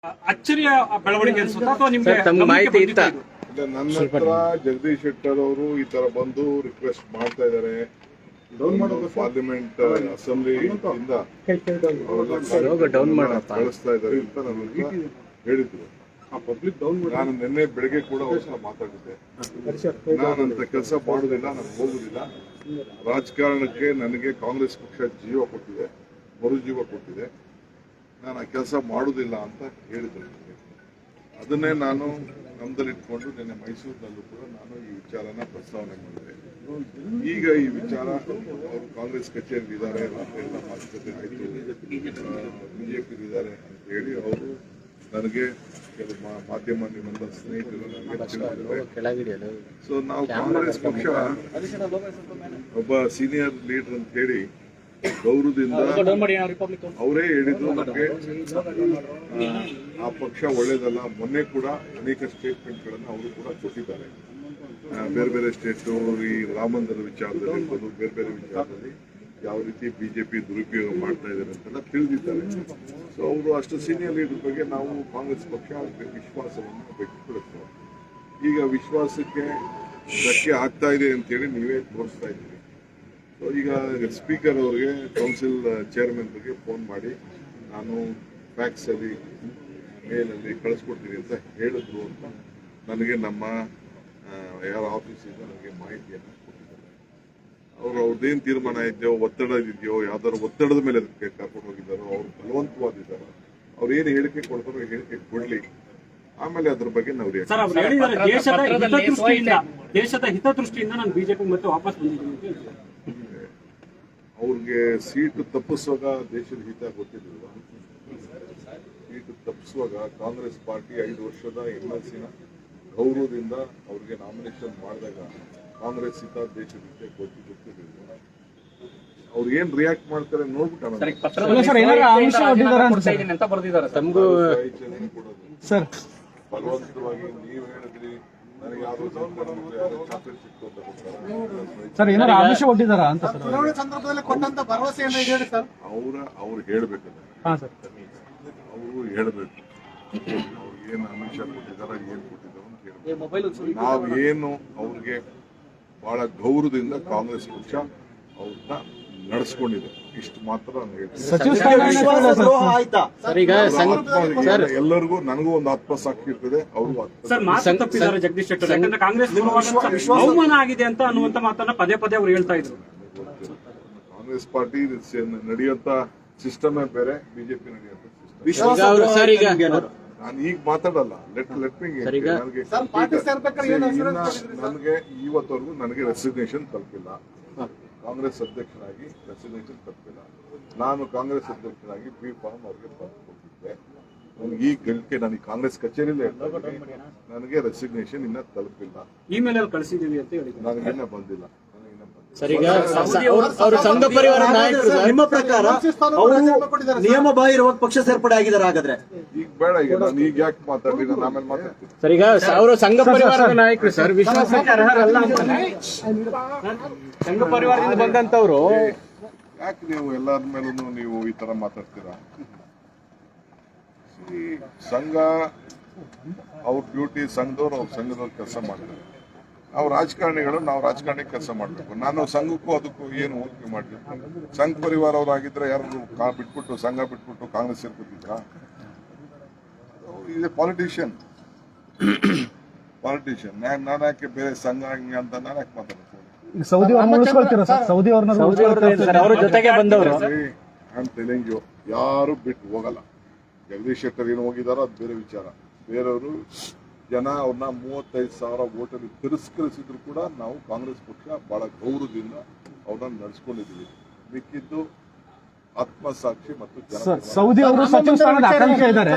ಅಚ್ಚರಿಯ ಬೆಳವಣಿಗೆ ಅನ್ಸುತ್ತಾ ಅಥವಾ ನಿಮಗೆ ತಮ್ಮ ಮಾಹಿತಿ ಇತ್ತಾ? ನನ್ನ ಹತ್ರ ಜಗದೀಶ್ ಶೆಟ್ಟರ್ ಅವರು ಈ ತರ ಬಂದು ರಿಕ್ವೆಸ್ಟ್ ಮಾಡ್ತಾ ಇದ್ದಾರೆ. ಪಾರ್ಲಿಮೆಂಟ್ ಅಸೆಂಬ್ಲಿ ಇಂದ ಕಳಿಸ್ತಾ ಇದ್ದಾರೆ ಅಂತ ನನಗೆ ಹೇಳಿದ್ರು. ನಾನು ನಿನ್ನೆ ಬೆಳಗ್ಗೆ ಕೂಡ ಅವ್ರ ಮಾತಾಡಿದ್ದೆ. ನಾನಂತ ಕೆಲಸ ಮಾಡುದಿಲ್ಲ, ನಾನು ಹೋಗುದಿಲ್ಲ. ರಾಜಕಾರಣಕ್ಕೆ ನನಗೆ ಕಾಂಗ್ರೆಸ್ ಪಕ್ಷ ಜೀವ ಕೊಟ್ಟಿದೆ, ಮರುಜೀವ ಕೊಟ್ಟಿದೆ. ನಾನು ಆ ಕೆಲಸ ಮಾಡುವುದಿಲ್ಲ ಅಂತ ಹೇಳಿದ್ರು. ಅದನ್ನೇ ನಾನು ನಮ್ದಲ್ಲಿಟ್ಕೊಂಡು ನಿನ್ನೆ ಮೈಸೂರಿನಲ್ಲೂ ಕೂಡ ನಾನು ಈ ವಿಚಾರನ ಪ್ರಸ್ತಾವನೆ ಮಾಡಿದೆ. ಈಗ ಈ ವಿಚಾರ ಅವರು ಕಾಂಗ್ರೆಸ್ ಕಚೇರಿ ಇದ್ದಾರೆ, ಎಲ್ಲ ಮಾತುಕತೆ ಆಯಿತು, ಬಿಜೆಪಿ ಇದ್ದಾರೆ ಅಂತ ಹೇಳಿ ಅವರು ನನಗೆ ಕೆಲವು ಮಾಧ್ಯಮ ನಿಮ್ಮೆಲ್ಲ ಸ್ನೇಹಿತರು ನನಗೆ ತಿಳಿದಿದ್ದಾರೆ. ಸೊ ನಾವು ಕಾಂಗ್ರೆಸ್ ಪಕ್ಷ ಒಬ್ಬ ಸೀನಿಯರ್ ಲೀಡರ್ ಅಂತ ಹೇಳಿ ಗೌರವದಿಂದ ಅವರೇ ಹೇಳಿದ್ರು ನನಗೆ ಆ ಪಕ್ಷ ಒಳ್ಳೇದಲ್ಲ. ಮೊನ್ನೆ ಕೂಡ ಅನೇಕ ಸ್ಟೇಟ್ಮೆಂಟ್ಗಳನ್ನು ಅವರು ಕೂಡ ಕೊಟ್ಟಿದ್ದಾರೆ. ಬೇರೆ ಬೇರೆ ಸ್ಟೇಟು ಈ ರಾಮ ಮಂದಿರ ವಿಚಾರದಲ್ಲಿ ಬೇರೆ ಬೇರೆ ವಿಚಾರದಲ್ಲಿ ಯಾವ ರೀತಿ ಬಿಜೆಪಿ ದುರುಪಯೋಗ ಮಾಡ್ತಾ ಇದ್ದಾರೆ ಅಂತೆಲ್ಲ ತಿಳಿದಿದ್ದಾರೆ. ಸೊ ಅವರು ಅಷ್ಟು ಸೀನಿಯರ್ ಲೀಡರ್ ಬಗ್ಗೆ ನಾವು ಕಾಂಗ್ರೆಸ್ ಪಕ್ಷ ವಿಶ್ವಾಸವನ್ನು ವ್ಯಕ್ತಪಡಿಸ್ತೇವೆ. ಈಗ ವಿಶ್ವಾಸಕ್ಕೆ ಧಕ್ಕೆ ಆಗ್ತಾ ಇದೆ ಅಂತೇಳಿ ನೀವೇ ತೋರಿಸ್ತಾ ಇದ್ದೀರಿ. ಸೊ ಈಗ ಸ್ಪೀಕರ್ ಅವರಿಗೆ ಕೌನ್ಸಿಲ್ ಚೇರ್ಮನ್ ಬಗ್ಗೆ ಫೋನ್ ಮಾಡಿ ನಾನು ಫ್ಯಾಕ್ಸಲ್ಲಿ ಮೇಲಲ್ಲಿ ಕಳಿಸ್ಕೊಡ್ತೀನಿ ಅಂತ ಹೇಳಿದ್ರು ಅಂತ ನನಗೆ ನಮ್ಮ ಯಾರ ಆಫೀಸಿಂದ ನನಗೆ ಮಾಹಿತಿಯನ್ನು ಕೊಟ್ಟಿದ್ದಾರೆ. ಅವ್ರದ್ದೇನು ತೀರ್ಮಾನ ಇದೆಯೋ, ಒತ್ತಡ ಇದೆಯೋ, ಯಾವ್ದಾದ್ರು ಒತ್ತಡದ ಮೇಲೆ ಅದಕ್ಕೆ ಕರ್ಕೊಂಡು ಹೋಗಿದ್ದಾರೋ, ಅವ್ರು ಬಲವಂತವಾದಿದ್ದಾರೋ, ಅವ್ರು ಏನು ಹೇಳಿಕೆ ಕೊಡ್ತಾರೋ ಹೇಳಿಕೆ ಕೊಡ್ಲಿ, ಆಮೇಲೆ ಅದ್ರ ಬಗ್ಗೆ ನಾವು ದೇಶದ ಹಿತದೃಷ್ಟಿಯಿಂದ ನಾನು ಬಿಜೆಪಿ ಮತ್ತೆ ವಾಪಸ್ ಬಂದಿದ್ದೀನಿ. ಅವ್ರಿಗೆ ಸೀಟು ತಪ್ಪಿಸುವಾಗ ದೇಶದ ಹಿತ ಗೊತ್ತಿರಲಿಲ್ಲ. ಸೀಟು ತಪ್ಪಿಸುವಾಗ ಕಾಂಗ್ರೆಸ್ ಪಾರ್ಟಿ 5 ವರ್ಷದ MLC-ನ ಗೌರವದಿಂದ ಅವ್ರಿಗೆ ನಾಮಿನೇಷನ್ ಮಾಡಿದಾಗ ಕಾಂಗ್ರೆಸ್ ಹಿತ ದೇಶದ ಹಿತ ಗೊತ್ತಿರಲಿಲ್ಲ. ಅವ್ರು ಏನ್ ರಿಯಾಕ್ಟ್ ಮಾಡ್ತಾರೆ ನೋಡ್ಬಿಟ್ಟು ಬಲವಂತವಾಗಿ ನೀವು ಹೇಳಿದ್ರಿ ನನಗೆ ಯಾವ್ದು ಚಾಕ್ಲೇಟ್ ಸಿಕ್ತು ಅಂತ ಸರ್, ಏನಾದ್ರು ಆಮಿಷ ಒಡ್ಡಿದಾರ ಅಂತ ಸಂದರ್ಭದಲ್ಲಿ ಕೊಟ್ಟಂತ ಭರವಸೆಯನ್ನು ಹೇಳಿ ಸರ್. ಅವ್ರು ಹೇಳ್ಬೇಕಲ್ಲ, ಅವರು ಹೇಳ್ಬೇಕು ಅವ್ರಿಗೆ ಏನು ಆಮಿಷ ಕೊಟ್ಟಿದಾರ, ಏನ್ ಕೊಟ್ಟಿದ್ದಾರೆ ಅಂತ ಹೇಳ್ಬೇಕು. ನಾವೇನು ಅವ್ರಿಗೆ ಬಹಳ ಗೌರವದಿಂದ ಕಾಂಗ್ರೆಸ್ ಪಕ್ಷ ಅವ್ರನ್ನ ನಡೆಸ್ಕೊಂಡಿದೆ, ಇಷ್ಟು ಮಾತ್ರ ನಾನು ಹೇಳ್ತೀನಿ. ಎಲ್ಲರಿಗೂ ನನಗೂ ಒಂದು ಆತ್ಮಸಾಕ್ಷಿ ಇರ್ತದೆ, ಅವರು ಜಗದೀಶ್ ಶೆಟ್ಟರ್ ಯಾಕಂದ್ರೆ ಕಾಂಗ್ರೆಸ್ ಅವಮಾನ ಆಗಿದೆ ಅಂತ ಅನ್ನುವಂತ ಮಾತನ್ನ ಪದೇ ಪದೇ ಅವ್ರು ಹೇಳ್ತಾ ಇದ್ರು. ಕಾಂಗ್ರೆಸ್ ಪಾರ್ಟಿ ನಡೆಯುವಂತ ಸಿಸ್ಟಮೇ ಬೇರೆ, ಬಿಜೆಪಿ ನಡೆಯುವಂತ ಸಿಸ್ಟಮ್. ನಾನು ಈಗ ಮಾತಾಡಲ್ಲ, ಲೆಟ್ ಮೀ ನನಗೆ ಇವತ್ತವರೆಗೂ ನನಗೆ ರೆಸಿಗ್ನೇಷನ್ ತಲುಪಿಲ್ಲ. ಕಾಂಗ್ರೆಸ್ ಅಧ್ಯಕ್ಷರಾಗಿ ರೆಸಿಗ್ನೇಷನ್ ತಲುಪಿಲ್ಲ. ನಾನು ಕಾಂಗ್ರೆಸ್ ಅಧ್ಯಕ್ಷರಾಗಿ ಬಿ ಫಾರ್ಮ್ ಅವ್ರಿಗೆ ಬಂದು ಕೊಟ್ಟಿದ್ದೆ. ನನಗೆ ಈ ಗಳಿಕೆ ನಾನು ಕಾಂಗ್ರೆಸ್ ಕಚೇರಿಯಲ್ಲೇ ನನಗೆ ರೆಸಿಗ್ನೇಷನ್ ಇನ್ನ ತಲುಪಿಲ್ಲ. ಇಮೇಲ್ ಅಲ್ಲಿ ಕಳಿಸಿದೀವಿ ಅಂತ ಹೇಳಿ ನನಗಿನ್ನ ಬಂದಿಲ್ಲ. ಸಂಘ ಪರಿವಾರ ನಾಯಕರು ನಿಮ್ಮ ಪ್ರಕಾರ ಅವರು ನಿಯಮ ಬಾಹಿರವಾಗಿ ಪಕ್ಷ ಸೇರ್ಪಡೆ ಆಗಿದ್ದಾರೆ. ಹಾಗಾದ್ರೆ ಈಗ ಬೇಡ, ಈಗ ನಾನು ಈಗ ಯಾಕೆ ಮಾತಾಡಿ, ನಾನು ಆಮೇಲೆ ಮಾತಾಡ್ತೀನಿ. ಸರ್, ಈಗ ಅವರು ಸಂಘ ಪರಿವಾರದ ನಾಯಕರು ಸರ್, ವಿಶ್ವಾಸಕ್ಕೆ ಅರ್ಹರಲ್ಲ ಅಂತಾನೆ ಸಂಘ ಪರಿವಾರದಿಂದ ಬಂದಂತವ್ರು ಯಾಕೆ ನೀವು ಎಲ್ಲರ ಮೇಲೂ ನೀವು ಈ ತರ ಮಾತಾಡ್ತೀರಾ? ಸಂಘ ಅವ್ರ ಡ್ಯೂಟಿ, ಸಂಘದವ್ರು ಅವ್ರ ಸಂಘದವ್ರು ಕೆಲಸ ಮಾಡ್ತಾರೆ. ನಾವು ರಾಜಕಾರಣಿಗಳು, ನಾವು ರಾಜಕಾರಣಿ ಕೆಲಸ ಮಾಡಬೇಕು. ನಾನು ಸಂಘಕ್ಕೂ ಅದಕ್ಕೂ ಏನು ಹೋಲಿಕೆ ಮಾಡಿದ್ರು? ಸಂಘ ಪರಿವಾರ ಅವರಾಗಿದ್ರೆ ಯಾರು ಬಿಟ್ಬಿಟ್ಟು ಸಂಘ ಬಿಟ್ಬಿಟ್ಟು ಕಾಂಗ್ರೆಸ್ ಸೇರ್ಕೊತಿದ್ರ? ಇದೆ ಪಾಲಿಟಿಷಿಯನ್. ನಾನು ಯಾಕೆ ಬೇರೆ ಸಂಘ ಅಂತ ನಾನು ಯಾಕೆ ಮಾತಾಡ್ತೀನಿ? ಸೌದಿ ಅವ್ರ ಜೊತೆಗೆ ಬಂದವರು ಯಾರು ಬಿಟ್ಟು ಹೋಗಲ್ಲ. ಜಗದೀಶ್ ಶೆಟ್ಟರ್ ಏನು ಹೋಗಿದಾರೋ ಅದು ಬೇರೆ ವಿಚಾರ. ಬೇರೆಯವರು ಜನ ಅವ್ರನ್ನ 35,000 ವೋಟಲ್ಲಿ ತಿರಸ್ಕರಿಸಿದ್ರು ಕೂಡ ನಾವು ಕಾಂಗ್ರೆಸ್ ಪಕ್ಷ ಬಹಳ ಗೌರವದಿಂದ ಅವ್ರನ್ನ ನಡೆಸ್ಕೊಂಡಿದ್ದೀವಿ. ಮಿಕ್ಕಿದ್ದು ಆತ್ಮಸಾಕ್ಷಿ ಮತ್ತು ಸೌದಿ ಅವರು ಸಚಿವ ಸ್ಥಾನದ ಆಕಾಂಕ್ಷೆ ಇದ್ದಾರೆ.